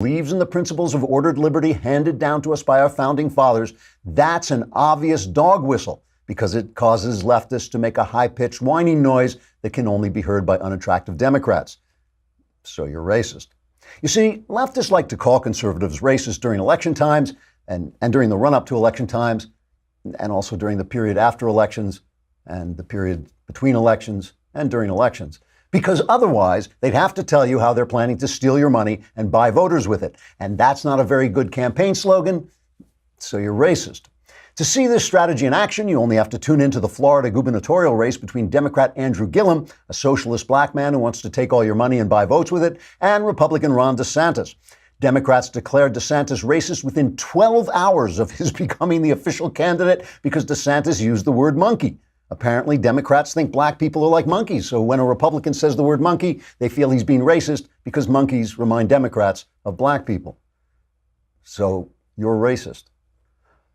believes in the principles of ordered liberty handed down to us by our founding fathers, that's an obvious dog whistle because it causes leftists to make a high-pitched whining noise that can only be heard by unattractive Democrats. So you're racist. You see, leftists like to call conservatives racist during election times and during the run-up to election times, and also during the period after elections and the period between elections and during elections. Because otherwise, they'd have to tell you how they're planning to steal your money and buy voters with it. And that's not a very good campaign slogan, so you're racist. To see this strategy in action, you only have to tune into the Florida gubernatorial race between Democrat Andrew Gillum, a socialist black man who wants to take all your money and buy votes with it, and Republican Ron DeSantis. Democrats declared DeSantis racist within 12 hours of his becoming the official candidate because DeSantis used the word monkey. Apparently, Democrats think black people are like monkeys, so when a Republican says the word monkey, they feel he's being racist because monkeys remind Democrats of black people. So you're racist.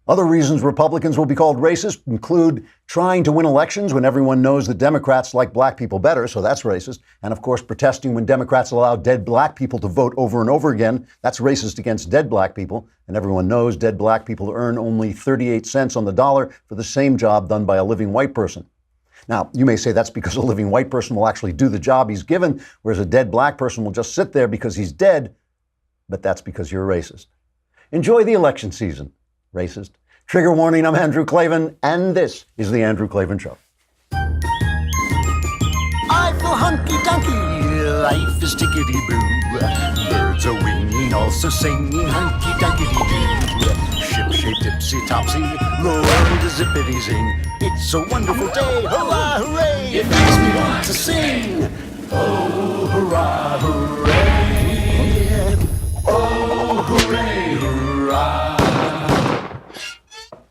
Other reasons Republicans will be called racist include trying to win elections when everyone knows that Democrats like black people better, so that's racist. And of course, protesting when Democrats allow dead black people to vote over and over again, that's racist against dead black people. And everyone knows dead black people earn only 38 cents on the dollar for the same job done by a living white person. Now, you may say that's because a living white person will actually do the job he's given, whereas a dead black person will just sit there because he's dead, but that's because you're racist. Enjoy the election season, racist. Trigger warning, I'm Andrew Klavan, and this is The Andrew Klavan Show. I feel hunky-dunky, life is tickety-boo. Birds are winging, also singing hunky-dunky-doo. Ship-shape, tipsy-topsy, the world is zippity-zing. It's a wonderful day, hurrah, hooray! It makes me want to sing. Oh, hurrah, hooray! Oh, hooray, hurrah!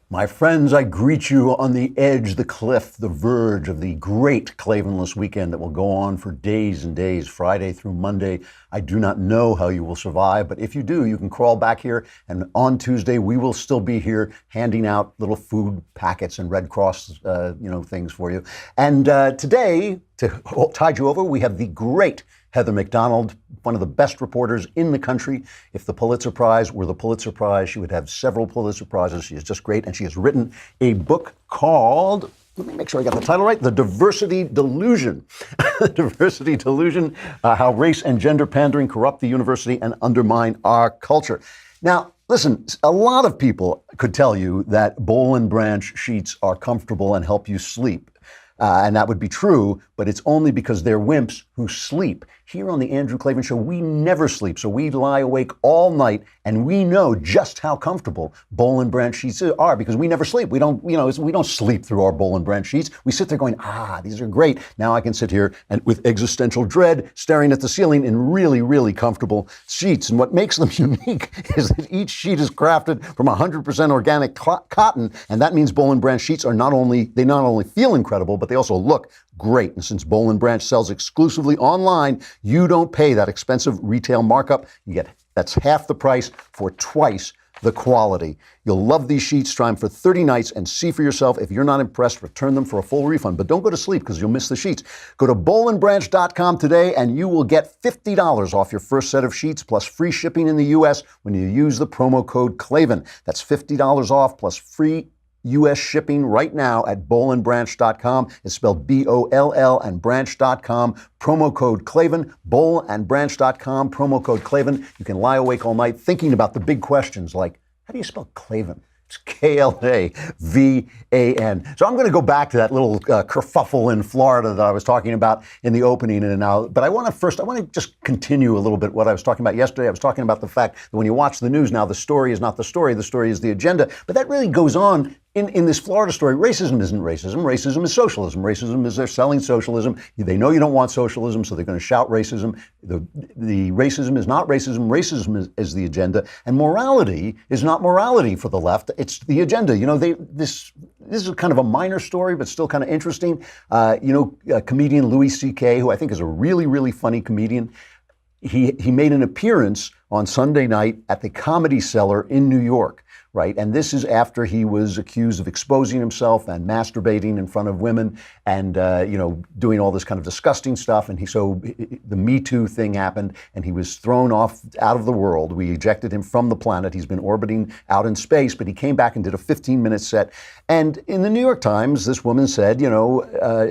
My friends, I greet you on the edge, the cliff, the verge of the great Klavanless weekend that will go on for days and days, Friday through Monday. I do not know how you will survive, but if you do, you can crawl back here. And on Tuesday, we will still be here handing out little food packets and Red Cross, things for you. And today, to tide you over, we have the great Heather McDonald, one of the best reporters in the country. If the Pulitzer Prize were the Pulitzer Prize, she would have several Pulitzer Prizes. She is just great. And she has written a book called, let me make sure I got the title right, The Diversity Delusion. Diversity Delusion, How Race and Gender Pandering Corrupt the University and Undermine Our Culture. Now, listen, a lot of people could tell you that Boll and Branch sheets are comfortable and help you sleep. And that would be true, but it's only because they're wimps who sleep. Here on the Andrew Klavan Show, we never sleep, so we lie awake all night, and we know just how comfortable Boll and Branch sheets are because we never sleep. We don't sleep through our Boll and Branch sheets. We sit there going, these are great. Now I can sit here and with existential dread, staring at the ceiling in really, really comfortable sheets. And what makes them unique is that each sheet is crafted from 100% organic cotton, and that means Boll and Branch sheets are not only feel incredible, but they also look great. And since Boll and Branch sells exclusively online, you don't pay that expensive retail markup. That's half the price for twice the quality. You'll love these sheets. Try them for 30 nights and see for yourself. If you're not impressed, return them for a full refund. But don't go to sleep because you'll miss the sheets. Go to bollandbranch.com today and you will get $50 off your first set of sheets plus free shipping in the U.S. when you use the promo code Klavan. That's $50 off plus free U.S. shipping right now at bollandbranch.com. It's spelled B-O-L-L and branch.com. Promo code Klavan, bollandbranch.com, promo code Klavan. You can lie awake all night thinking about the big questions like, how do you spell Klavan? It's K-L-A-V-A-N. So I'm going to go back to that little kerfuffle in Florida that I was talking about in the opening but I want to just continue a little bit what I was talking about yesterday. I was talking about the fact that when you watch the news now, the story is not the story is the agenda. But that really goes on in this Florida story. Racism isn't racism. Racism is socialism. Racism is they're selling socialism. They know you don't want socialism, so they're going to shout racism. The racism is not racism. Racism is the agenda. And morality is not morality for the left. It's the agenda. This is kind of a minor story, but still kind of interesting. Comedian Louis C.K., who I think is a really, really funny comedian, he made an appearance on Sunday night at the Comedy Cellar in New York, right? And this is after he was accused of exposing himself and masturbating in front of women and, doing all this kind of disgusting stuff. And the Me Too thing happened and he was thrown off out of the world. We ejected him from the planet. He's been orbiting out in space, but he came back and did a 15-minute set. And in the New York Times, this woman said,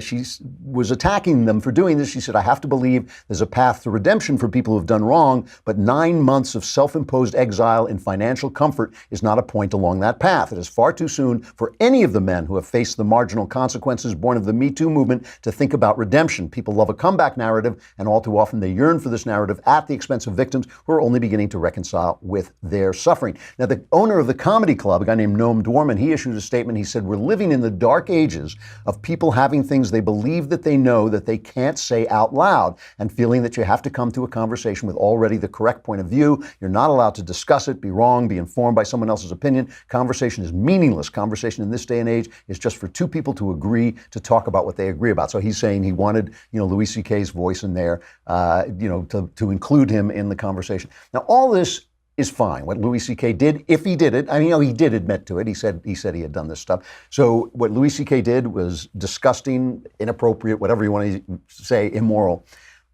she was attacking them for doing this. She said, I have to believe there's a path to redemption for people who've done wrong, but 9 months of self-imposed exile in financial comfort is not a point along that path. It is far too soon for any of the men who have faced the marginal consequences born of the Me Too movement to think about redemption. People love a comeback narrative, and all too often they yearn for this narrative at the expense of victims who are only beginning to reconcile with their suffering. Now, the owner of the comedy club, a guy named Noam Dworman, he issued a statement. He said, we're living in the dark ages of people having things they believe that they know that they can't say out loud, and feeling that you have to come to a conversation with already the correct point of view. You're not allowed to discuss it, be wrong, be informed by someone else's opinion. Conversation is meaningless. Conversation in this day and age is just for two people to agree to talk about what they agree about. So he's saying he wanted, Louis C.K.'s voice in there, to include him in the conversation. Now, all this is fine. What Louis C.K. did, if he did it, he did admit to it. He said he had done this stuff. So what Louis C.K. did was disgusting, inappropriate, whatever you want to say, immoral.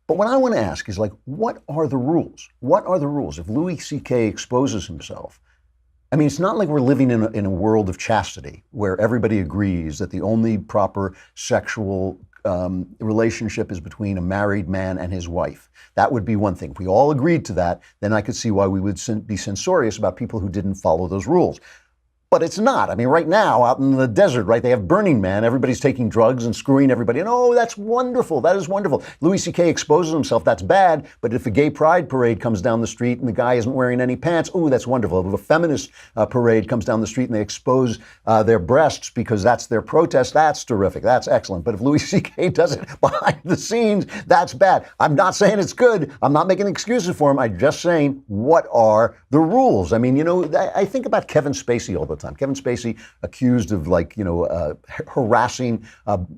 But what I want to ask is, what are the rules? What are the rules? If Louis C.K. exposes himself, it's not like we're living in a world of chastity where everybody agrees that the only proper sexual relationship is between a married man and his wife. That would be one thing. If we all agreed to that, then I could see why we would be censorious about people who didn't follow those rules. But it's not. Right now, out in the desert, right, they have Burning Man. Everybody's taking drugs and screwing everybody. And, that's wonderful. That is wonderful. Louis C.K. exposes himself. That's bad. But if a gay pride parade comes down the street and the guy isn't wearing any pants, that's wonderful. If a feminist parade comes down the street and they expose their breasts because that's their protest, that's terrific. That's excellent. But if Louis C.K. does it behind the scenes, that's bad. I'm not saying it's good. I'm not making excuses for him. I'm just saying, what are the rules? I think about Kevin Spacey all the time. Kevin Spacey accused of harassing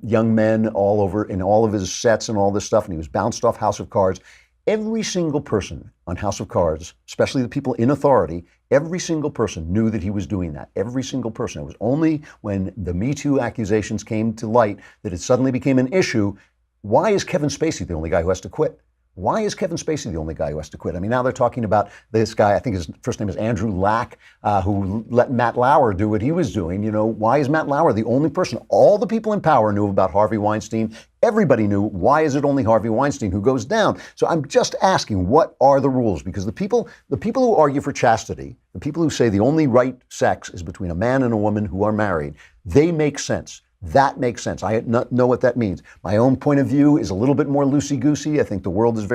young men all over in all of his sets and all this stuff, and he was bounced off House of Cards. Every single person on House of Cards, especially the people in authority, every single person knew that he was doing that. Every single person. It was only when the Me Too accusations came to light that it suddenly became an issue. Why is Kevin Spacey the only guy who has to quit? Why is Kevin Spacey the only guy who has to quit? Now they're talking about this guy, I think his first name is Andrew Lack, who let Matt Lauer do what he was doing. Why is Matt Lauer the only person? All the people in power knew about Harvey Weinstein. Everybody knew. Why is it only Harvey Weinstein who goes down? So I'm just asking, what are the rules? Because the people who argue for chastity, the people who say the only right sex is between a man and a woman who are married, they make sense. That makes sense. I know what that means. My own point of view is a little bit more loosey-goosey. I think the world is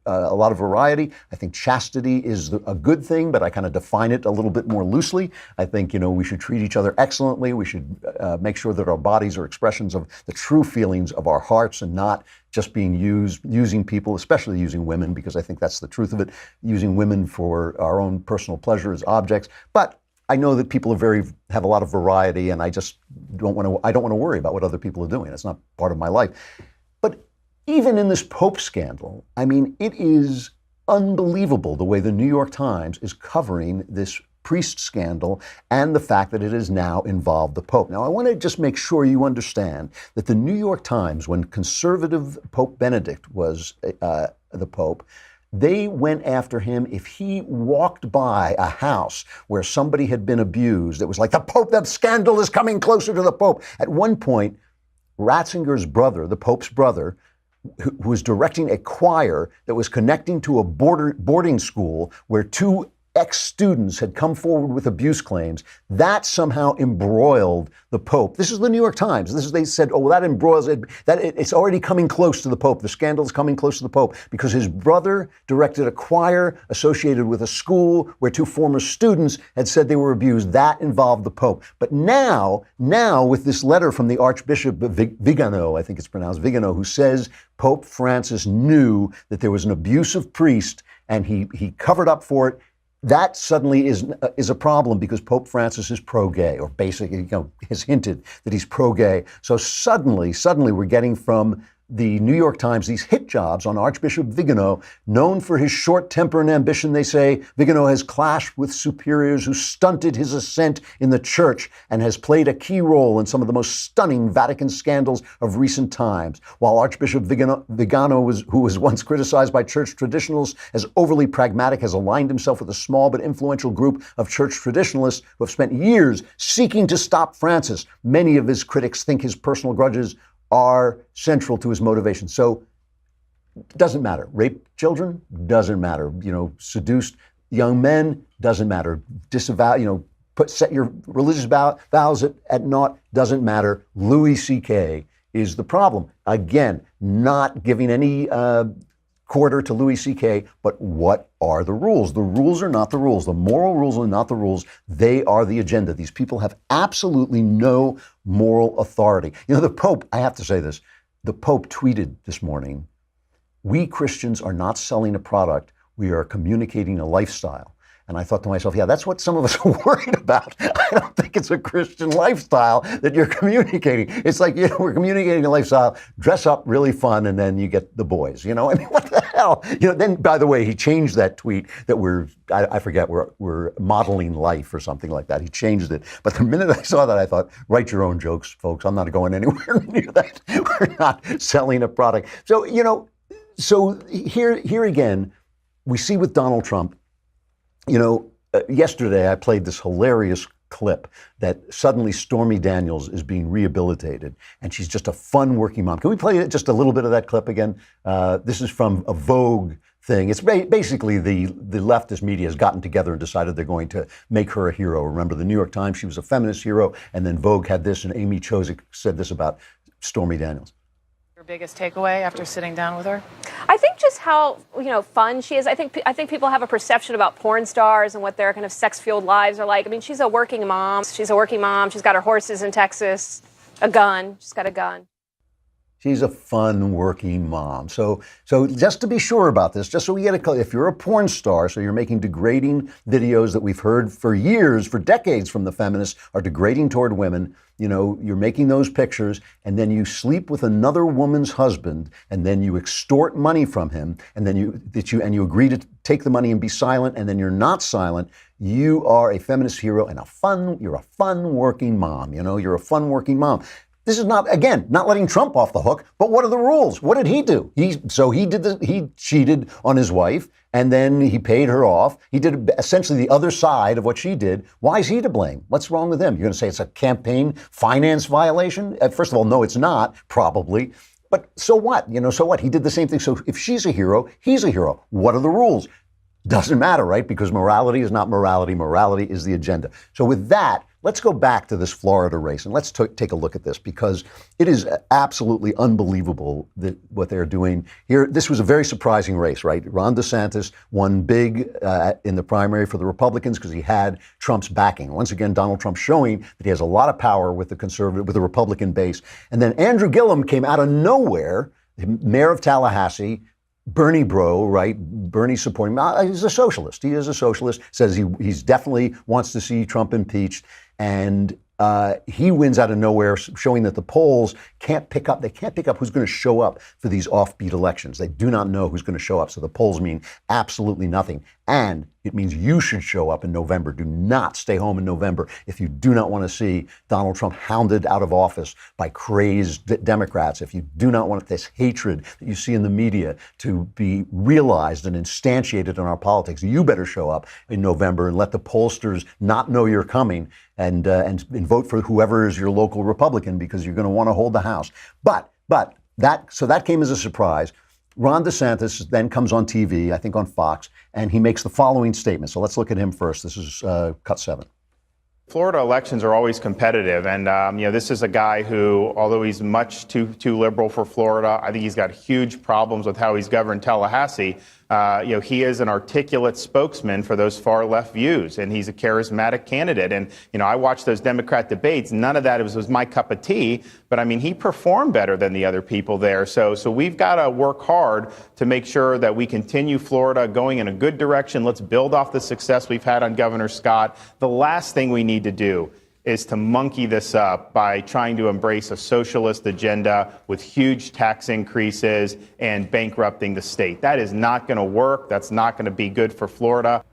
a lot of variety. I think chastity is a good thing, but I kind of define it a little bit more loosely. I think, we should treat each other excellently. We should make sure that our bodies are expressions of the true feelings of our hearts and not just being using people, especially using women, because I think that's the truth of it, using women for our own personal pleasure as objects. But I know that people have a lot of variety, and I just don't want to worry about what other people are doing. It's not part of my life. But even in this Pope scandal, it is unbelievable the way the New York Times is covering this priest scandal and the fact that it has now involved the Pope. Now, I want to just make sure you understand that the New York Times, when conservative Pope Benedict was the Pope, they went after him if he walked by a house where somebody had been abused. It was like, the scandal is coming closer to the Pope. At one point, Ratzinger's brother, the Pope's brother, who was directing a choir that was connecting to a boarding school where two ex-students had come forward with abuse claims, that somehow embroiled the Pope. This is the New York Times. They said, that embroils it, it's already coming close to the Pope. The scandal is coming close to the Pope because his brother directed a choir associated with a school where two former students had said they were abused. That involved the Pope. But now with this letter from the Archbishop Vigano, I think it's pronounced Vigano, who says Pope Francis knew that there was an abusive priest and he covered up for it, that suddenly is a problem because Pope Francis is pro-gay, or basically, has hinted that he's pro-gay. So suddenly we're getting from the New York Times these hit jobs on Archbishop Vigano, known for his short temper and ambition. They say Vigano has clashed with superiors who stunted his ascent in the church and has played a key role in some of the most stunning Vatican scandals of recent times. While Archbishop Vigano who was once criticized by church traditionalists as overly pragmatic, has aligned himself with a small but influential group of church traditionalists who have spent years seeking to stop Francis. Many of his critics think his personal grudges are central to his motivation. So it doesn't matter. Rape children doesn't matter. Seduced young men doesn't matter. Disavow, set your religious vows at naught doesn't matter. Louis C.K. is the problem. Again, not giving any quarter to Louis C.K., but what are the rules? The rules are not the rules. The moral rules are not the rules. They are the agenda. These people have absolutely no moral authority. The Pope, I have to say this, the Pope tweeted this morning, "We Christians are not selling a product. We are communicating a lifestyle." And I thought to myself, yeah, that's what some of us are worried about. I don't think it's a Christian lifestyle that you're communicating. It's like, we're communicating a lifestyle, dress up really fun, and then you get the boys. What the hell? Then, by the way, he changed that tweet that I forget, we're modeling life or something like that. He changed it. But the minute I saw that, I thought, write your own jokes, folks. I'm not going anywhere near that. We're not selling a product. So, so here again, we see with Donald Trump, yesterday I played this hilarious clip that suddenly Stormy Daniels is being rehabilitated, and she's just a fun working mom. Can we play just a little bit of that clip again? This is from a Vogue thing. It's basically the leftist media has gotten together and decided they're going to make her a hero. Remember, the New York Times, she was a feminist hero, and then Vogue had this, and Amy Chozick said this about Stormy Daniels. Your biggest takeaway after sitting down with her? I think just how fun she is. I think people have a perception about porn stars and what their kind of sex-fueled lives are like. I mean, she's a working mom. She's got her horses in Texas, a gun. She's got a gun. She's a fun working mom. So just to be sure about this, just so we get if you're a porn star, so you're making degrading videos that we've heard for years, for decades from the feminists are degrading toward women. You're making those pictures, and then you sleep with another woman's husband, and then you extort money from him, and then you agree to take the money and be silent, and then you're not silent. You are a feminist hero and you're a fun working mom. You're a fun working mom. This is not letting Trump off the hook, but what are the rules? What did he do? He cheated on his wife, and then he paid her off. He did essentially the other side of what she did. Why is he to blame? What's wrong with him? You're going to say it's a campaign finance violation? First of all, no, it's not, probably. But so what? So what? He did the same thing. So if she's a hero, he's a hero. What are the rules? Doesn't matter, right? Because morality is not morality. Morality is the agenda. So with that, let's go back to this Florida race, and let's take a look at this, because it is absolutely unbelievable that what they're doing here. This was a very surprising race, right? Ron DeSantis won big in the primary for the Republicans because he had Trump's backing. Once again, Donald Trump showing that he has a lot of power with the Republican base. And then Andrew Gillum came out of nowhere, mayor of Tallahassee, Bernie bro, right? Bernie supporting him. He's a socialist. He is a socialist. Says he's definitely wants to see Trump impeached. And he wins out of nowhere, showing that the polls can't pick up. They can't pick up who's going to show up for these offbeat elections. They do not know who's going to show up. So the polls mean absolutely nothing. And it means you should show up in November. Do not stay home in November if you do not want to see Donald Trump hounded out of office by crazed Democrats. If you do not want this hatred that you see in the media to be realized and instantiated in our politics, you better show up in November and let the pollsters not know you're coming and vote for whoever is your local Republican, because you're going to want to hold the House. But that came as a surprise. Ron DeSantis then comes on TV, I think on Fox, and he makes the following statement. So let's look at him first. This is cut 7. Florida elections are always competitive, and this is a guy who, although he's much too liberal for Florida, I think he's got huge problems with how he's governed Tallahassee. He is an articulate spokesman for those far left views, and he's a charismatic candidate. And I watched those Democrat debates. None of that was my cup of tea, but I mean, he performed better than the other people there. So we've got to work hard to make sure that we continue Florida going in a good direction. Let's build off the success we've had on Governor Scott. The last thing we need to do is to monkey this up by trying to embrace a socialist agenda with huge tax increases and bankrupting the state. That is not going to work. That's not going to be good for Florida.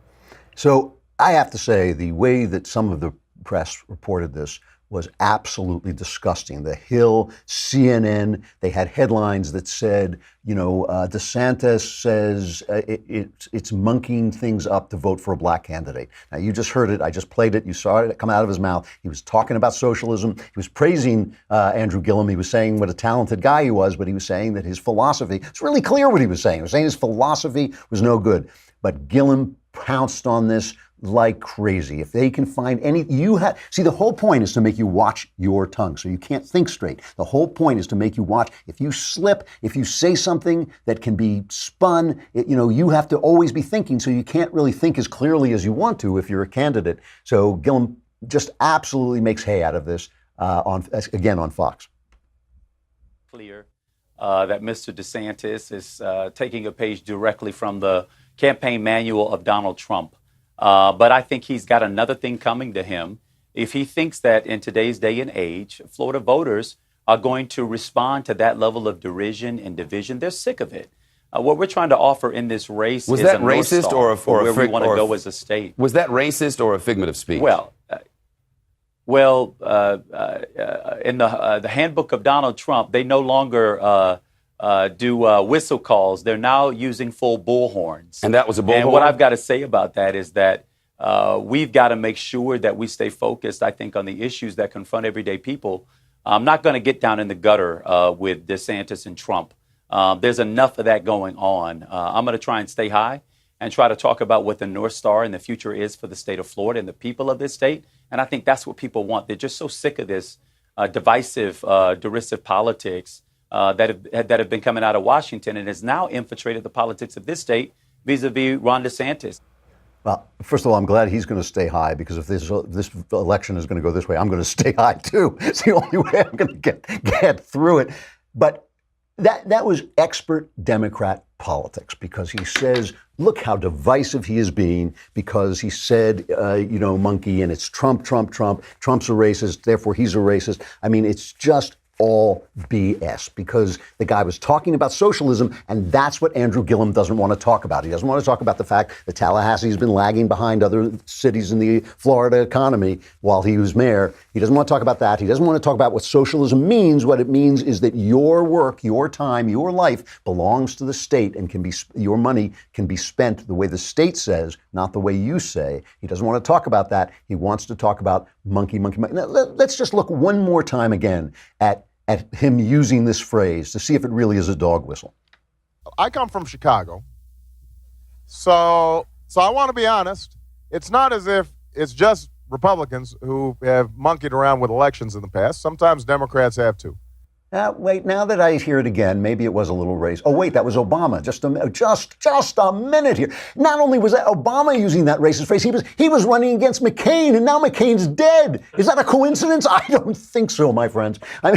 So I have to say, the way that some of the press reported this was absolutely disgusting. The Hill, CNN, they had headlines that said, DeSantis says it's monkeying things up to vote for a black candidate. Now, you just heard it. I just played it. You saw it come out of his mouth. He was talking about socialism. He was praising Andrew Gillum. He was saying what a talented guy he was, but he was saying that his philosophy, it's really clear what he was saying. He was saying his philosophy was no good. But Gillum pounced on this like crazy. If they can find any, see, the whole point is to make you watch your tongue so you can't think straight. The whole point is to make you watch. If you slip, if you say something that can be spun, you have to always be thinking, so you can't really think as clearly as you want to if you're a candidate. So Gillum just absolutely makes hay out of this on Fox. Clear that Mr. DeSantis is taking a page directly from the campaign manual of Donald Trump. But I think he's got another thing coming to him. If he thinks that in today's day and age, Florida voters are going to respond to that level of derision and division, they're sick of it. What we're trying to offer in this race is that a North racist Star or for where we want to go as a state. Was that racist or a figment of speech? In the handbook of Donald Trump, they no longer do whistle calls. They're now using full bullhorns. And that was a bullhorn? And what I've got to say about that is that we've got to make sure that we stay focused, I think, on the issues that confront everyday people. I'm not going to get down in the gutter with DeSantis and Trump. There's enough of that going on. I'm going to try and stay high and try to talk about what the North Star and the future is for the state of Florida and the people of this state. And I think that's what people want. They're just so sick of this divisive, derisive politics that have been coming out of Washington and has now infiltrated the politics of this state vis-a-vis Ron DeSantis. Well, first of all, I'm glad he's going to stay high, because if this election is going to go this way, I'm going to stay high too. It's the only way I'm going to get through it. But that was expert Democrat politics, because he says, look how divisive he is being, because he said, monkey, and it's Trump. Trump's a racist, therefore he's a racist. I mean, it's just all BS, because the guy was talking about socialism, and that's what Andrew Gillum doesn't want to talk about. He doesn't want to talk about the fact that Tallahassee's been lagging behind other cities in the Florida economy while he was mayor. He doesn't want to talk about that. He doesn't want to talk about what socialism means. What it means is that your work, your time, your life belongs to the state, and your money can be spent the way the state says, not the way you say. He doesn't want to talk about that. He wants to talk about monkey. Now, let's just look one more time again at him using this phrase to see if it really is a dog whistle. I come from Chicago, so I want to be honest. It's not as if it's just Republicans who have monkeyed around with elections in the past. Sometimes Democrats have too. Wait, now that I hear it again, maybe it was a little race. Oh, wait, that was Obama. Just a minute here. Not only was that Obama using that racist phrase, he was running against McCain, and now McCain's dead. Is that a coincidence? I don't think so, my friends. I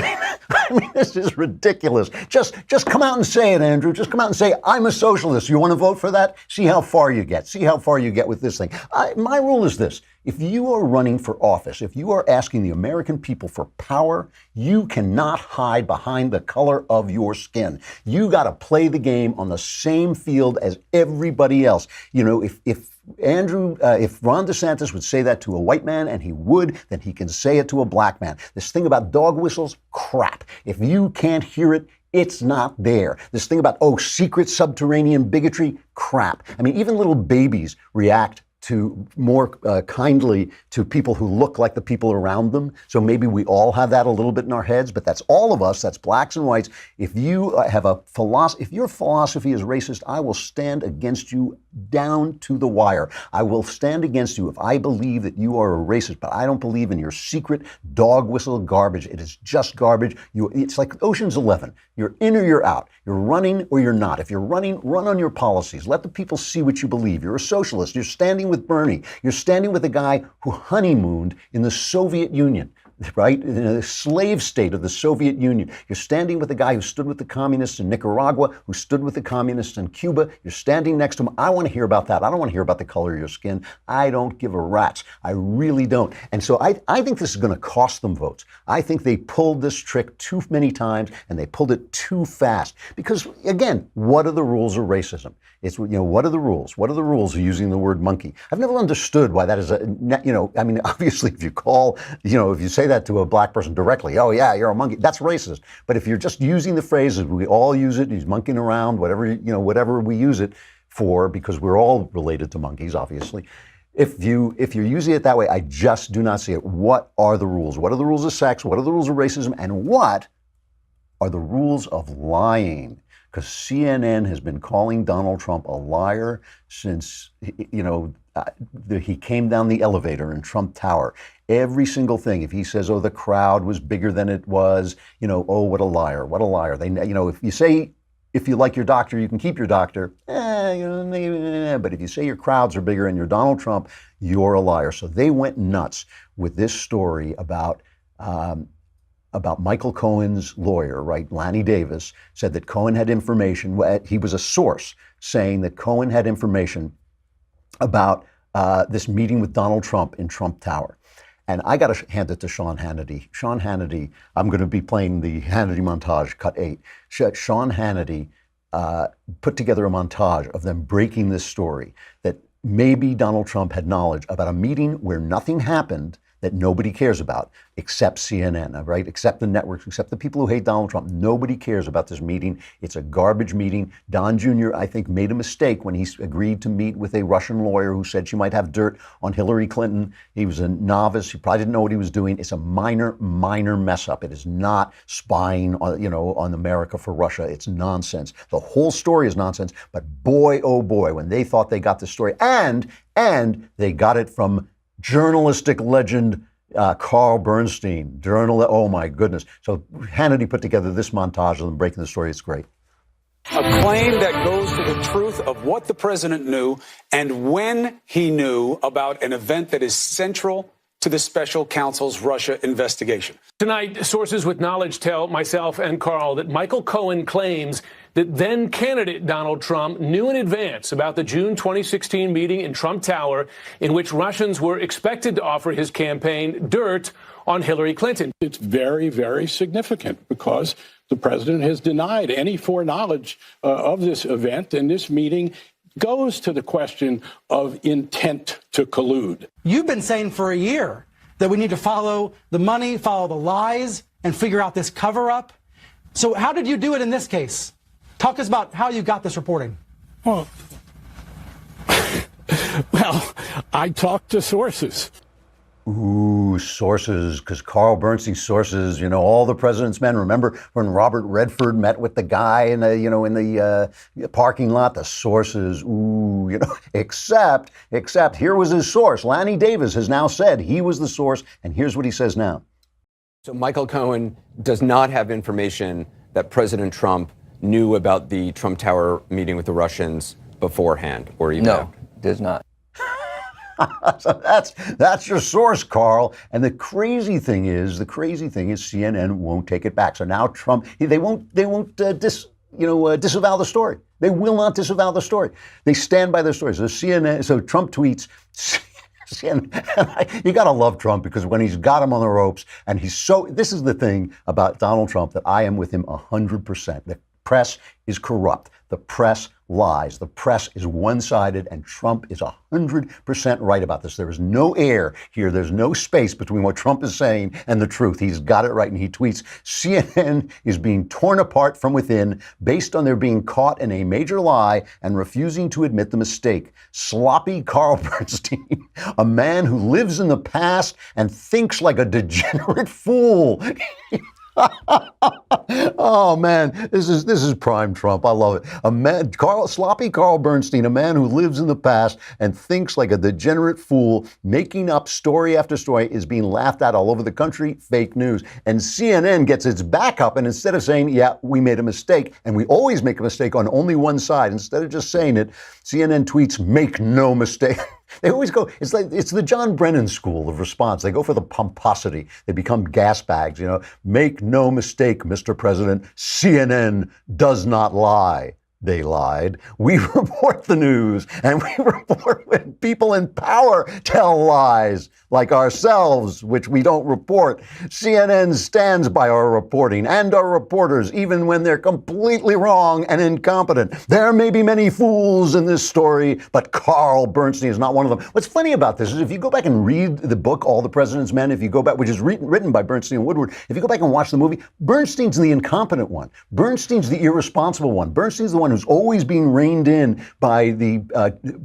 mean, this is ridiculous. Just come out and say it, Andrew. Just come out and say, I'm a socialist. You want to vote for that? See how far you get. See how far you get with this thing. My rule is this. If you are running for office, if you are asking the American people for power, you cannot hide behind the color of your skin. You got to play the game on the same field as everybody else. If Ron DeSantis would say that to a white man, and he would, then he can say it to a black man. This thing about dog whistles, crap. If you can't hear it, it's not there. This thing about, secret subterranean bigotry, crap. I mean, even little babies react to more kindly to people who look like the people around them. So maybe we all have that a little bit in our heads, but that's all of us. That's blacks and whites. If you have if your philosophy is racist, I will stand against you down to the wire. I will stand against you if I believe that you are a racist, but I don't believe in your secret dog whistle garbage. It is just garbage. It's like Ocean's 11. You're in or you're out. You're running or you're not. If you're running, run on your policies. Let the people see what you believe. You're a socialist. You're standing with Bernie. You're standing with a guy who honeymooned in the Soviet Union. right? In a slave state of the Soviet Union. You're standing with the guy who stood with the communists in Nicaragua, who stood with the communists in Cuba. You're standing next to him. I want to hear about that. I don't want to hear about the color of your skin. I don't give a rat's. I really don't. And so I think this is going to cost them votes. I think they pulled this trick too many times, and they pulled it too fast. Because, again, what are the rules of racism? It's, what are the rules? What are the rules of using the word monkey? I've never understood why that is obviously if you call, if you say that to a black person directly, oh yeah, you're a monkey, that's racist. But if you're just using the phrase as we all use it, he's monkeying around, whatever we use it for, because we're all related to monkeys, obviously. If you're using it that way, I just do not see it. What are the rules? What are the rules of sex? What are the rules of racism? And what are the rules of lying? Because CNN has been calling Donald Trump a liar since, he came down the elevator in Trump Tower. Every single thing, if he says, oh, the crowd was bigger than it was, oh, what a liar, what a liar. If you say, if you like your doctor, you can keep your doctor, but if you say your crowds are bigger and you're Donald Trump, you're a liar. So they went nuts with this story about Michael Cohen's lawyer, right? Lanny Davis said that Cohen had information. He was a source saying that Cohen had information about this meeting with Donald Trump in Trump Tower. And I got to hand it to Sean Hannity. Sean Hannity, I'm going to be playing the Hannity montage, cut 8. Sean Hannity put together a montage of them breaking this story that maybe Donald Trump had knowledge about a meeting where nothing happened that nobody cares about, except CNN, right? Except the networks, except the people who hate Donald Trump. Nobody cares about this meeting. It's a garbage meeting. Don Jr., I think, made a mistake when he agreed to meet with a Russian lawyer who said she might have dirt on Hillary Clinton. He was a novice. He probably didn't know what he was doing. It's a minor mess up. It is not spying on America for Russia. It's nonsense. The whole story is nonsense. But boy, oh boy, when they thought they got this story, and they got it from journalistic legend Carl Bernstein, oh my goodness. So Hannity put together this montage of them breaking the story. It's great. A claim that goes to the truth of what the president knew and when he knew about an event that is central to the special counsel's Russia investigation. Tonight, sources with knowledge tell myself and Carl that Michael Cohen claims that then candidate Donald Trump knew in advance about the June 2016 meeting in Trump Tower in which Russians were expected to offer his campaign dirt on Hillary Clinton. It's very, very significant because the president has denied any foreknowledge of this event, and this meeting goes to the question of intent to collude. You've been saying for a year that we need to follow the money, follow the lies, and figure out this cover-up. So how did you do it in this case? Talk us about how you got this reporting. Well, I talked to sources. Ooh, sources, because Carl Bernstein's sources, all the president's men. Remember when Robert Redford met with the guy in the parking lot? The sources, except here was his source. Lanny Davis has now said he was the source, and here's what he says now. So Michael Cohen does not have information that President Trump knew about the Trump Tower meeting with the Russians beforehand, or even No, does not. So that's your source, Carl. And the crazy thing is CNN won't take it back. So now Trump, they won't disavow the story. They will not disavow the story. They stand by their story. So Trump tweets. You got to love Trump because when he's got him on the ropes, and this is the thing about Donald Trump that I am with him 100%. The press is corrupt. The press lies. The press is one-sided, and Trump is 100% right about this. There is no air here. There's no space between what Trump is saying and the truth. He's got it right, and he tweets, CNN is being torn apart from within based on their being caught in a major lie and refusing to admit the mistake. Sloppy Carl Bernstein, a man who lives in the past and thinks like a degenerate fool. Oh man, this is prime Trump. I love it. Sloppy Carl Bernstein, a man who lives in the past and thinks like a degenerate fool, making up story after story, is being laughed at all over the country. Fake news. And CNN gets its back up, and instead of saying, yeah, we made a mistake, and we always make a mistake on only one side, instead of just saying it, CNN tweets, make no mistake. They always go, it's the John Brennan school of response. They go for the pomposity. They become gas bags, Make no mistake, Mr. President, CNN does not lie. They lied. We report the news, and we report when people in power tell lies, like ourselves, which we don't report. CNN stands by our reporting and our reporters, even when they're completely wrong and incompetent. There may be many fools in this story, but Carl Bernstein is not one of them. What's funny about this is if you go back and read the book, All the President's Men, if you go back, which is written by Bernstein and Woodward, if you go back and watch the movie, Bernstein's the incompetent one. Bernstein's the irresponsible one. Bernstein's the one who's always being reined in by the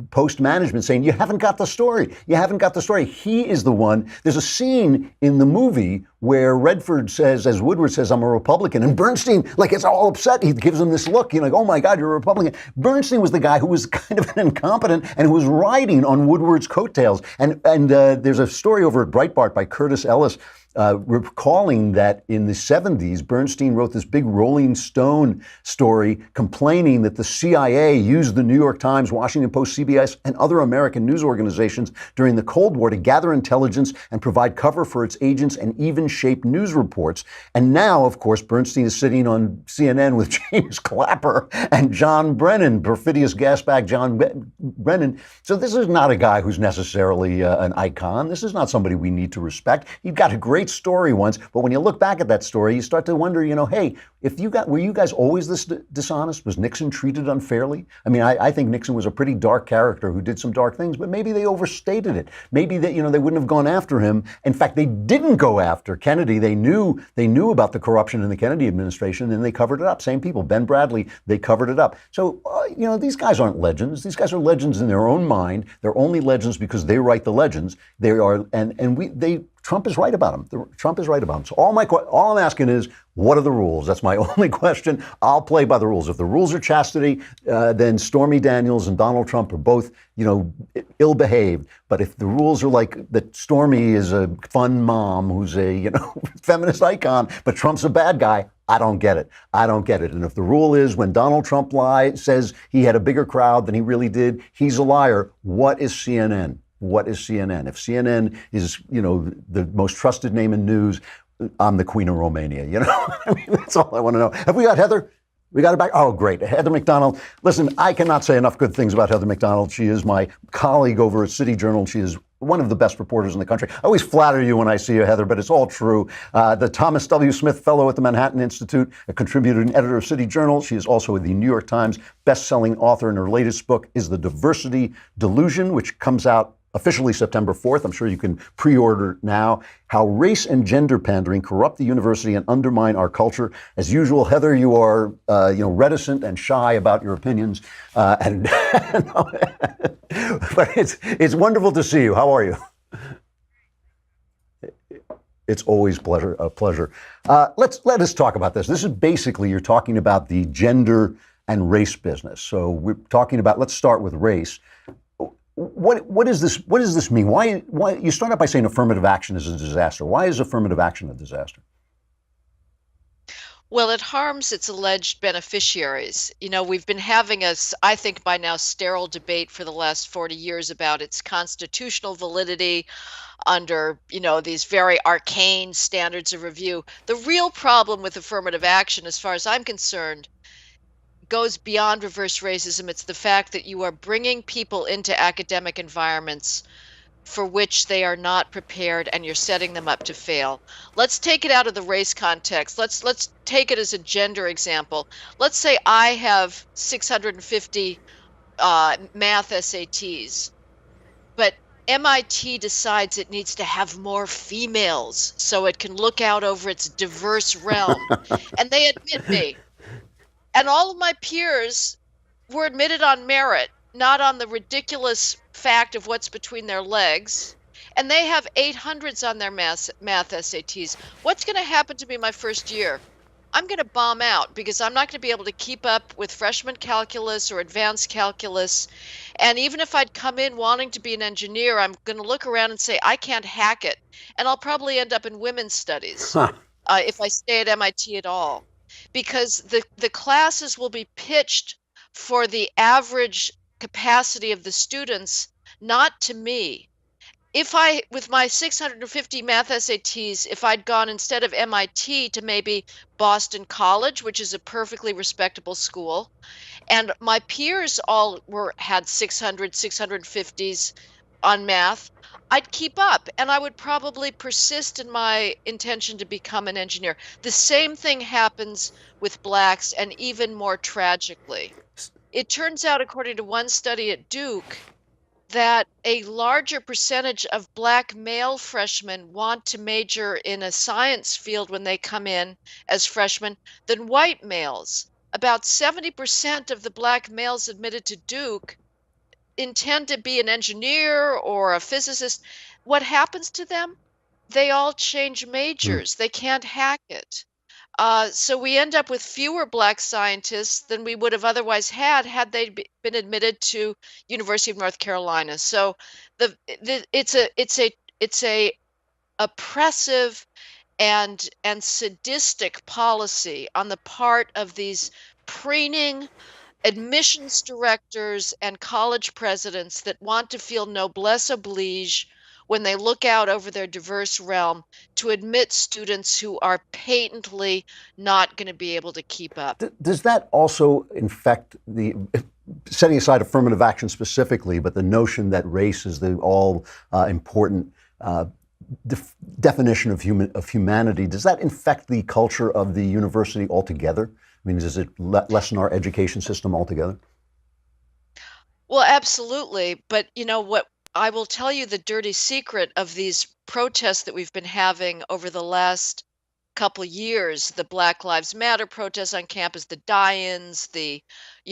Post management saying, you haven't got the story. You haven't got the story. He is the one. There's a scene in the movie where Redford says, as Woodward says, I'm a Republican. And Bernstein, it's all upset. He gives him this look, oh my God, you're a Republican. Bernstein was the guy who was kind of an incompetent and who was riding on Woodward's coattails. And there's a story over at Breitbart by Curtis Ellis recalling that in the 70s, Bernstein wrote this big Rolling Stone story complaining that the CIA used the New York Times, Washington Post, CBS, and other American news organizations during the Cold War to gather intelligence and provide cover for its agents and even shape news reports. And now, of course, Bernstein is sitting on CNN with James Clapper and John Brennan, perfidious gasbag John Brennan. So this is not a guy who's necessarily an icon. This is not somebody we need to respect. He got a great story once, but when you look back at that story, you start to wonder, hey, were you guys always this dishonest? Was Nixon treated unfairly? I mean, I think Nixon was a pretty dark character who did some dark things, but maybe they overstated it. Maybe that, they wouldn't have gone after him. In fact, they didn't go after Kennedy. They knew about the corruption in the Kennedy administration, and they covered it up. Same people, Ben Bradley, they covered it up. So, these guys aren't legends. These guys are legends in their own mind. They're only legends because they write the legends. They are, Trump is right about them. Trump is right about them. So all I'm asking is, what are the rules? That's my only question. I'll play by the rules. If the rules are chastity, then Stormy Daniels and Donald Trump are both, ill-behaved. But if the rules are like that Stormy is a fun mom who's a, feminist icon, but Trump's a bad guy, I don't get it. I don't get it. And if the rule is when Donald Trump says he had a bigger crowd than he really did, he's a liar, what is CNN? What is CNN? If CNN is, the most trusted name in news, I'm the Queen of Romania. I mean, that's all I want to know. Have we got Heather? We got it back? Oh, great. Heather McDonald. Listen, I cannot say enough good things about Heather McDonald. She is my colleague over at City Journal. She is one of the best reporters in the country. I always flatter you when I see you, Heather, but it's all true. The Thomas W. Smith Fellow at the Manhattan Institute, a contributor and editor of City Journal. She is also the New York Times best-selling author, and her latest book is The Diversity Delusion, which comes out officially September 4th. I'm sure you can pre-order now. How race and gender pandering corrupt the university and undermine our culture. As usual, Heather, you are reticent and shy about your opinions, but it's wonderful to see you. How are you? It's always a pleasure. Let us talk about this. This is basically, you're talking about the gender and race business. So we're talking about, let's start with race. What does this mean? Why you start out by saying affirmative action is a disaster? Why is affirmative action a disaster? Well, it harms its alleged beneficiaries. We've been having I think by now, sterile debate for the last 40 years about its constitutional validity under, these very arcane standards of review. The real problem with affirmative action, as far as I'm concerned, goes beyond reverse racism. It's the fact that you are bringing people into academic environments for which they are not prepared, and you're setting them up to fail. Let's take it out of the race context. Let's take it as a gender example. Let's say I have 650 math SATs, but MIT decides it needs to have more females so it can look out over its diverse realm, and they admit me. And all of my peers were admitted on merit, not on the ridiculous fact of what's between their legs. And they have 800s on their math SATs. What's going to happen to me my first year? I'm going to bomb out because I'm not going to be able to keep up with freshman calculus or advanced calculus. And even if I'd come in wanting to be an engineer, I'm going to look around and say, I can't hack it. And I'll probably end up in women's studies if I stay at MIT at all. Because the classes will be pitched for the average capacity of the students, not to me. If I, with my 650 math SATs, if I'd gone instead of MIT to maybe Boston College, which is a perfectly respectable school, and my peers all had 600, 650s on math, I'd keep up and I would probably persist in my intention to become an engineer. The same thing happens with blacks, and even more tragically. It turns out, according to one study at Duke, that a larger percentage of black male freshmen want to major in a science field when they come in as freshmen than white males. About 70% of the black males admitted to Duke intend to be an engineer or a physicist. What happens to them? They all change majors. They can't hack it. So we end up with fewer black scientists than we would have otherwise had they been admitted to University of North Carolina. So it's a oppressive and sadistic policy on the part of these preening admissions directors and college presidents that want to feel noblesse oblige when they look out over their diverse realm to admit students who are patently not going to be able to keep up. Does that also infect the, setting aside affirmative action specifically, but the notion that race is the all important definition of humanity, does that infect the culture of the university altogether? I mean, does it lessen our education system altogether? Well, absolutely. But you know what? I will tell you the dirty secret of these protests that we've been having over the last couple years, the Black Lives Matter protests on campus, the die-ins, the,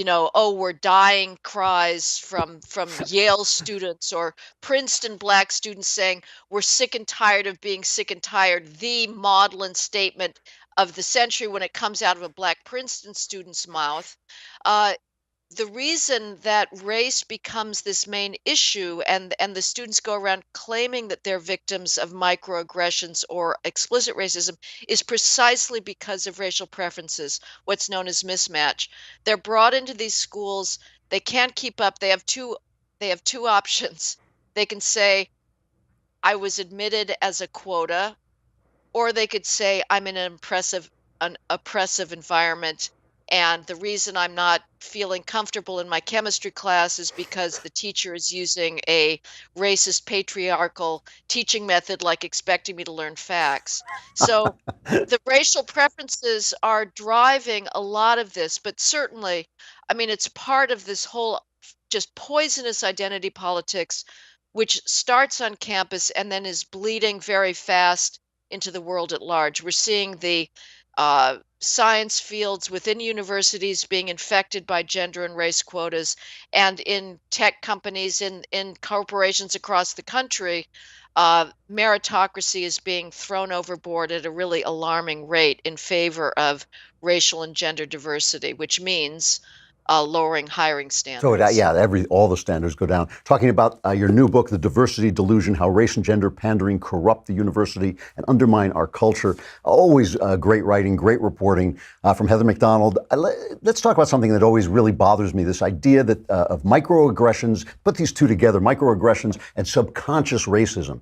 oh, we're dying cries from Yale students or Princeton black students saying we're sick and tired of being sick and tired, the maudlin statement of the century when it comes out of a black Princeton student's mouth. The reason that race becomes this main issue and the students go around claiming that they're victims of microaggressions or explicit racism is precisely because of racial preferences, what's known as mismatch. They're brought into these schools, they can't keep up. They have two options. They can say, I was admitted as a quota, or they could say, I'm in an oppressive environment. And the reason I'm not feeling comfortable in my chemistry class is because the teacher is using a racist, patriarchal teaching method, like expecting me to learn facts. So the racial preferences are driving a lot of this, but certainly, I mean, it's part of this whole just poisonous identity politics, which starts on campus and then is bleeding very fast into the world at large. We're seeing the science fields within universities being infected by gender and race quotas, and in tech companies, in corporations across the country, meritocracy is being thrown overboard at a really alarming rate in favor of racial and gender diversity, which means lowering hiring standards. So all the standards go down. Talking about your new book, The Diversity Delusion, How Race and Gender Pandering Corrupt the University and Undermine Our Culture. Always great writing, great reporting from Heather McDonald. Let's talk about something that always really bothers me, this idea that of microaggressions, put these two together, microaggressions and subconscious racism.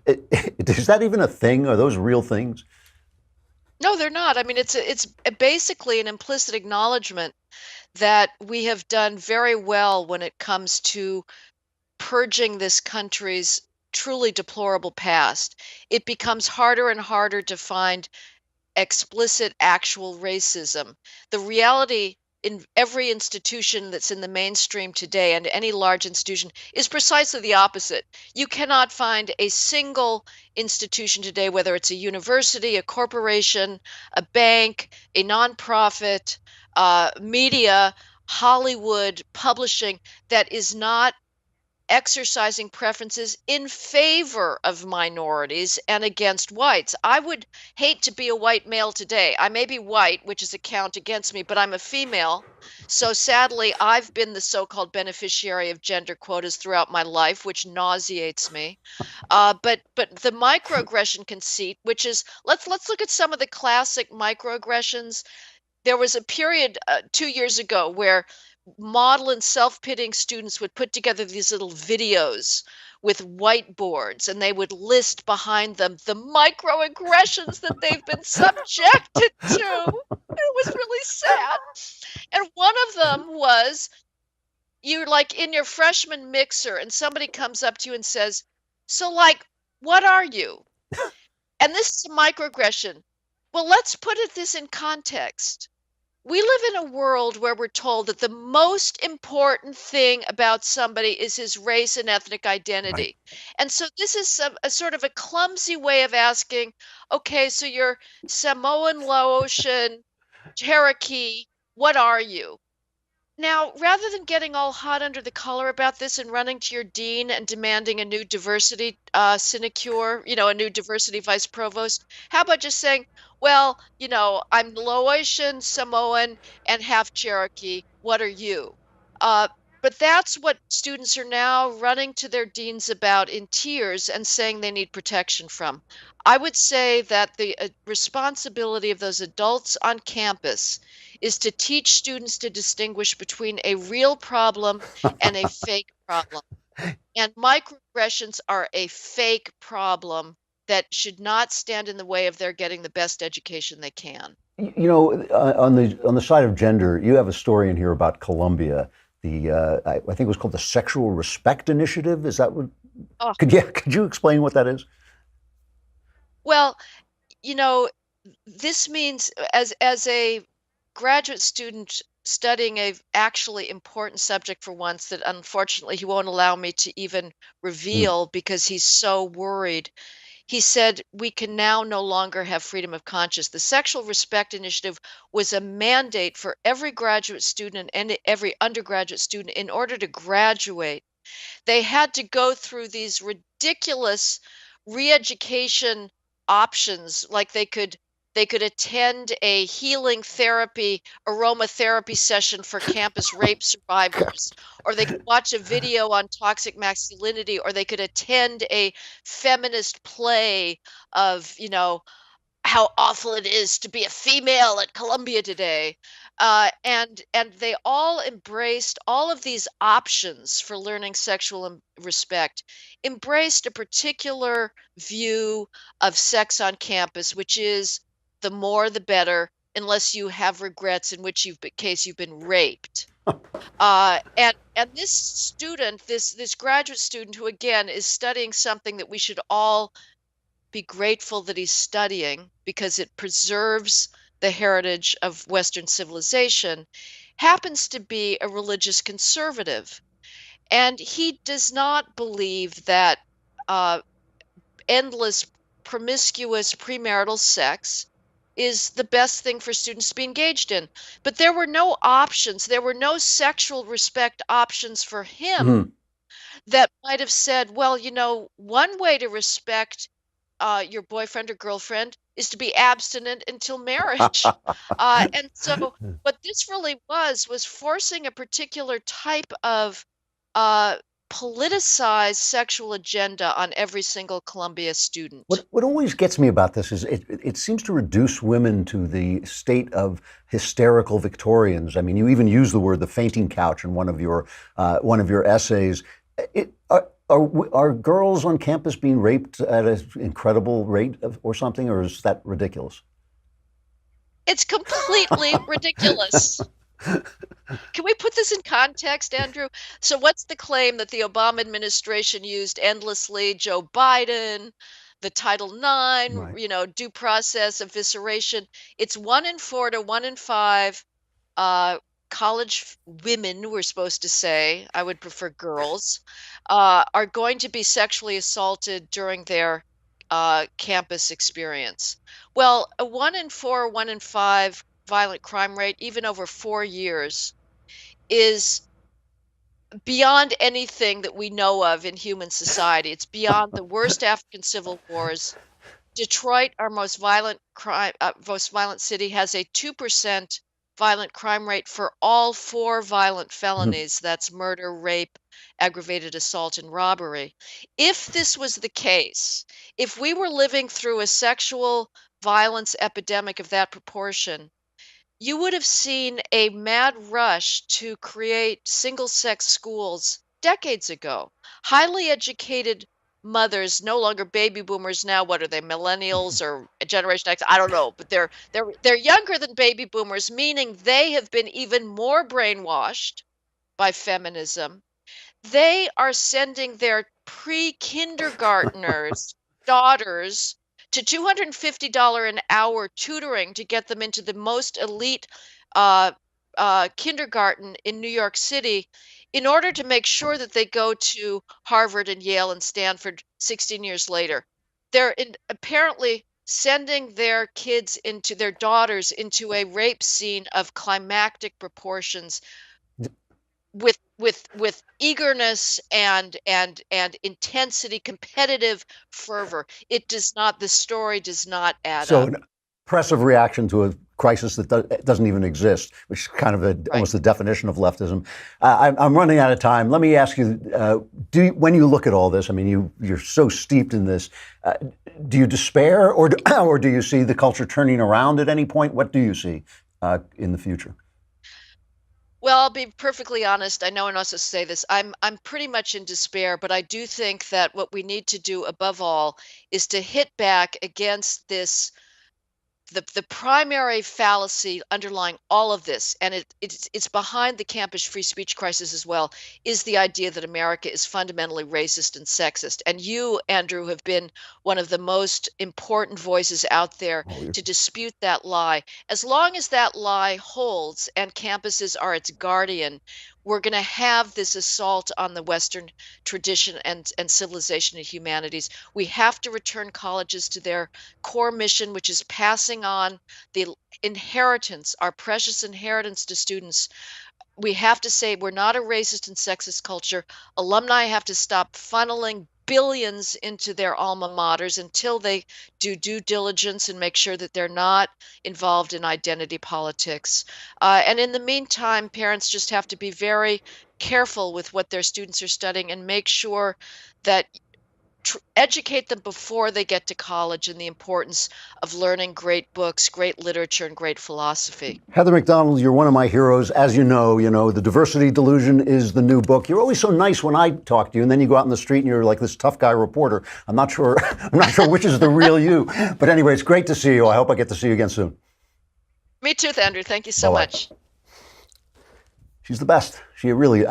Is that even a thing? Are those real things? No, they're not. I mean, it's basically an implicit acknowledgement that we have done very well when it comes to purging this country's truly deplorable past. It becomes harder and harder to find explicit, actual racism. The reality in every institution that's in the mainstream today, and any large institution, is precisely the opposite. You cannot find a single institution today, whether it's a university, a corporation, a bank, a nonprofit, media, Hollywood, publishing, that is not exercising preferences in favor of minorities and against whites. I would hate to be a white male today. I may be white, which is a count against me, but I'm a female. So sadly, I've been the so-called beneficiary of gender quotas throughout my life, which nauseates me. But the microaggression conceit, which is, let's look at some of the classic microaggressions. There was a period 2 years ago where model and self-pitying students would put together these little videos with whiteboards, and they would list behind them the microaggressions that they've been subjected to. It was really sad. And one of them was, you're like in your freshman mixer and somebody comes up to you and says, "So, like, what are you?" And this is a microaggression. Well, let's put this in context. We live in a world where we're told that the most important thing about somebody is his race and ethnic identity. And so this is a sort of a clumsy way of asking, okay, so you're Samoan, Laotian, Cherokee, what are you? Now, rather than getting all hot under the collar about this and running to your dean and demanding a new diversity sinecure, a new diversity vice provost, how about just saying, well, I'm Laotian, Samoan, and half Cherokee. What are you? But that's what students are now running to their deans about in tears and saying they need protection from. I would say that the responsibility of those adults on campus is to teach students to distinguish between a real problem and a fake problem. And microaggressions are a fake problem that should not stand in the way of their getting the best education they can. On the side of gender, you have a story in here about Columbia. I think it was called the Sexual Respect Initiative. Is that what? Oh. Could you explain what that is? Well, this means as a graduate student studying a actually important subject for once that unfortunately he won't allow me to even reveal because he's so worried. He said we can now no longer have freedom of conscience. The Sexual Respect Initiative was a mandate for every graduate student and every undergraduate student in order to graduate. They had to go through these ridiculous re-education options, like they could attend a healing therapy, aromatherapy session for campus rape survivors, or they could watch a video on toxic masculinity, or they could attend a feminist play of, how awful it is to be a female at Columbia today. And they all embraced all of these options for learning sexual respect, embraced a particular view of sex on campus, which is the more the better, unless you have regrets, in which case you've been raped. And this student, this graduate student, who again is studying something that we should all be grateful that he's studying because it preserves the heritage of Western civilization, happens to be a religious conservative. And he does not believe that endless, promiscuous premarital sex is the best thing for students to be engaged in. But there were no options. There were no sexual respect options for him that might have said, well, one way to respect your boyfriend or girlfriend is to be abstinent until marriage. And so what this really was forcing a particular type of politicized sexual agenda on every single Columbia student. What always gets me about this is it seems to reduce women to the state of hysterical Victorians. I mean, you even use the word the fainting couch in one of your essays. Are girls on campus being raped at an incredible rate or something, or is that ridiculous? It's completely ridiculous. Can we put this in context, Andrew? So what's the claim that the Obama administration used endlessly? Joe Biden, the Title IX, due process, evisceration. It's 1 in 4 to 1 in 5 college women, we're supposed to say, I would prefer girls, are going to be sexually assaulted during their campus experience. Well, a 1 in 4, 1 in 5 violent crime rate, even over 4 years, is beyond anything that we know of in human society. It's beyond the worst African civil wars. Detroit, our most violent city, has a 2% violent crime rate for all 4 violent felonies. That's murder, rape, aggravated assault, and robbery. If this was the case, if we were living through a sexual violence epidemic of that proportion, you would have seen a mad rush to create single-sex schools decades ago. Highly educated mothers, no longer baby boomers now. What are they, millennials or Generation X? I don't know, but they're younger than baby boomers, meaning they have been even more brainwashed by feminism. They are sending their pre-kindergartners daughters to $250 an hour tutoring to get them into the most elite uh, kindergarten in New York City in order to make sure that they go to Harvard and Yale and Stanford 16 years later. Apparently sending their kids into their daughters into a rape scene of climactic proportions with eagerness and intensity, competitive fervor. It does not. The story does not add So up. an impressive reaction to a crisis that doesn't even exist, which is kind of almost the definition of leftism. I'm running out of time. Let me ask you, when you look at all this, I mean, you're so steeped in this, do you despair or do you see the culture turning around at any point? What do you see in the future? Well, I'll be perfectly honest. I know I'm not supposed to say this. I'm pretty much in despair, but I do think that what we need to do above all is to hit back against this the primary fallacy underlying all of this, and it's behind the campus free speech crisis as well, is the idea that America is fundamentally racist and sexist. And you, Andrew, have been one of the most important voices out there to dispute that lie. As long as that lie holds and campuses are its guardian, we're going to have this assault on the Western tradition and civilization and humanities. We have to return colleges to their core mission, which is passing on the inheritance, our precious inheritance to students. We have to say we're not a racist and sexist culture. Alumni have to stop funneling billions into their alma maters until they do due diligence and make sure that they're not involved in identity politics. And in the meantime, parents just have to be very careful with what their students are studying and make sure that educate them before they get to college in the importance of learning great books, great literature, and great philosophy. Heather McDonald, you're one of my heroes. As you know, The Diversity Delusion is the new book. You're always so nice when I talk to you, and then you go out in the street and you're like this tough guy reporter. I'm not sure which is the real you. But anyway, it's great to see you. I hope I get to see you again soon. Me too, Andrew. Thank you so much. She's the best. She really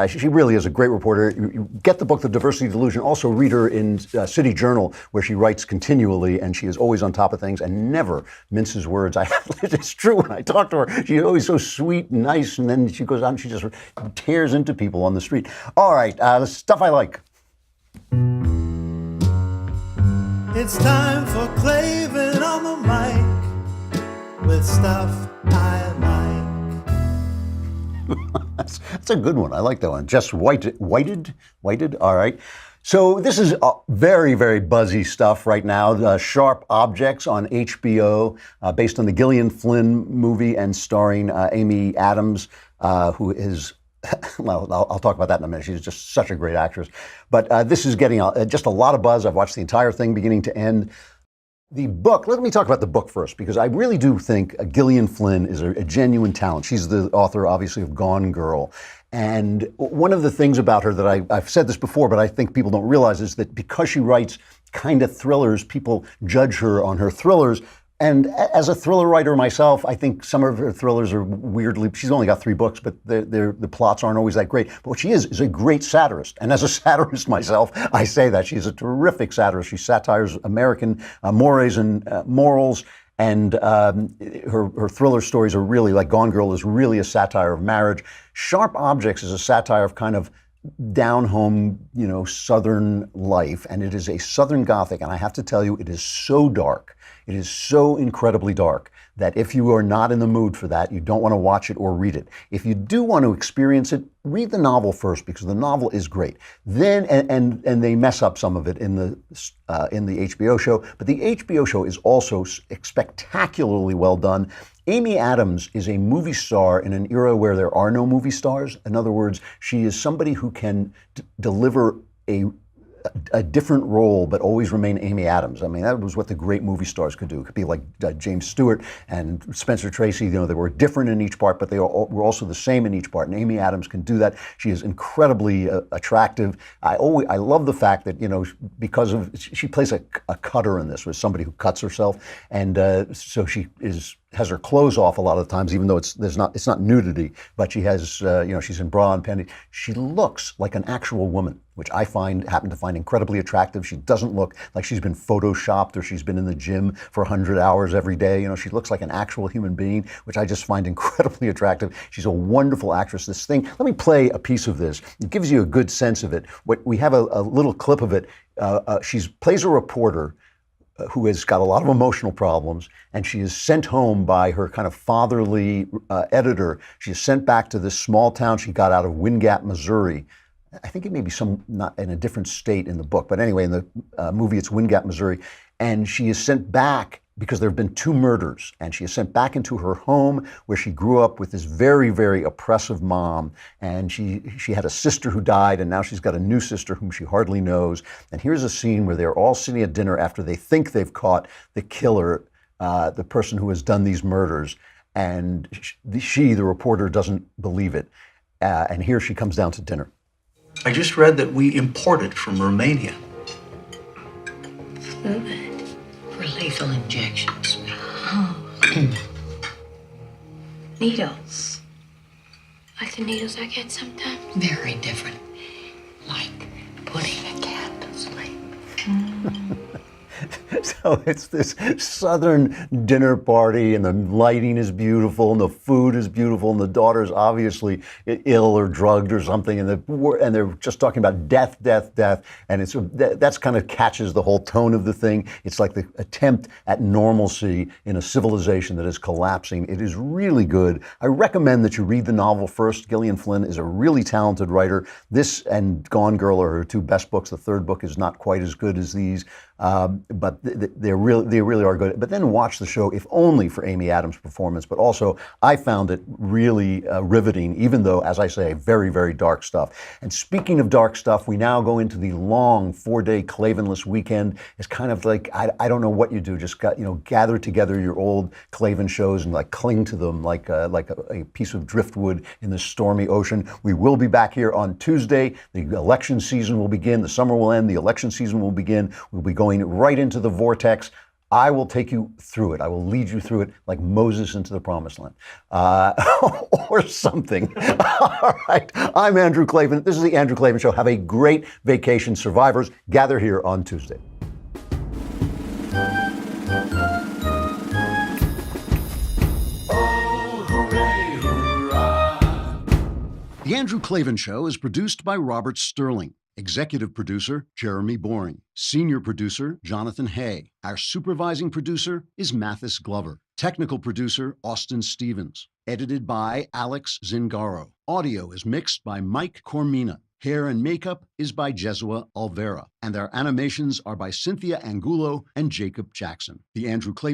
is a great reporter. You get the book, The Diversity Delusion. Also read her in City Journal, where she writes continually, and she is always on top of things and never minces words. It's true when I talk to her. She's always so sweet and nice, and then she goes out and she just tears into people on the street. All right, the stuff I like. It's time for Klavan on the mic with stuff I like. That's a good one. I like that one. Just whited. All right. So this is very, very buzzy stuff right now. Sharp Objects on HBO, based on the Gillian Flynn movie and starring Amy Adams, who is, well, I'll talk about that in a minute. She's just such a great actress. But this is getting just a lot of buzz. I've watched the entire thing beginning to end. The book, let me talk about the book first, because I really do think Gillian Flynn is a genuine talent. She's the author, obviously, of Gone Girl. And one of the things about her that I've said this before, but I think people don't realize, is that because she writes kind of thrillers, people judge her on her thrillers. And as a thriller writer myself, I think some of her thrillers are weirdly, she's only got 3 books, but the plots aren't always that great. But what she is a great satirist. And as a satirist myself, I say that. She's a terrific satirist. She satires American mores and morals. And her thriller stories are really, like Gone Girl is really a satire of marriage. Sharp Objects is a satire of kind of down home, Southern life. And it is a Southern Gothic. And I have to tell you, it is so dark. It is so incredibly dark that if you are not in the mood for that, you don't want to watch it or read it. If you do want to experience it, read the novel first, because the novel is great. Then, and they mess up some of it in the HBO show, but the HBO show is also spectacularly well done. Amy Adams is a movie star in an era where there are no movie stars. In other words, she is somebody who can deliver a different role, but always remain Amy Adams. I mean, that was what the great movie stars could do. It could be like James Stewart and Spencer Tracy. You know, they were different in each part, but they were also the same in each part. And Amy Adams can do that. She is incredibly attractive. I love the fact that, you know, because of she plays a cutter in this, with somebody who cuts herself, and so she has her clothes off a lot of the times, even though it's not nudity, but she has you know, she's in bra and panties. She looks like an actual woman, which I happen to find incredibly attractive. She doesn't look like she's been photoshopped or she's been in the gym for 100 hours every day. You know, she looks like an actual human being, which I just find incredibly attractive. She's a wonderful actress. This thing, let me play a piece of this. It gives you a good sense of it. We have a little clip of it. She plays a reporter who has got a lot of emotional problems, and she is sent home by her kind of fatherly editor. She is sent back to this small town she got out of Wind Gap, Missouri. I think it may be not in a different state in the book, but anyway, in the movie it's Wind Gap, Missouri. And she is sent back because there have been 2 murders, and she is sent back into her home where she grew up with this very, very oppressive mom. And she had a sister who died, and now she's got a new sister whom she hardly knows. And here's a scene where they're all sitting at dinner after they think they've caught the killer, the person who has done these murders. And the reporter, doesn't believe it. And here she comes down to dinner. I just read that we imported from Romania. Fluid for lethal injections. Oh. Needles. Like the needles I get sometimes. Very different. Like putting a cat to sleep. So it's this southern dinner party, and the lighting is beautiful, and the food is beautiful, and the daughter's obviously ill or drugged or something, and they're just talking about death, and that's kind of catches the whole tone of the thing. It's like the attempt at normalcy in a civilization that is collapsing. It is really good. I recommend that you read the novel first. Gillian Flynn is a really talented writer. This and Gone Girl are her 2 best books. The 3rd book is not quite as good as these. But they really are good. But then watch the show, if only for Amy Adams' performance. But also, I found it really riveting, even though, as I say, very, very dark stuff. And speaking of dark stuff, we now go into the long 4-day Klavanless weekend. It's kind of like, I don't know what you do. Just gather together your old Klavan shows and like cling to them like a piece of driftwood in the stormy ocean. We will be back here on Tuesday. The election season will begin. The summer will end. The election season will begin. We'll be going right into the vortex. I will take you through it. I will lead you through it like Moses into the promised land, or something. All right. I'm Andrew Klavan. This is the Andrew Klavan Show. Have a great vacation, survivors. Gather here on Tuesday. The Andrew Klavan Show is produced by Robert Sterling. Executive producer, Jeremy Boring. Senior producer, Jonathan Hay. Our supervising producer is Mathis Glover. Technical producer, Austin Stevens. Edited by Alex Zingaro. Audio is mixed by Mike Cormina. Hair and makeup is by Jesua Alvera. And our animations are by Cynthia Angulo and Jacob Jackson. The Andrew Klavan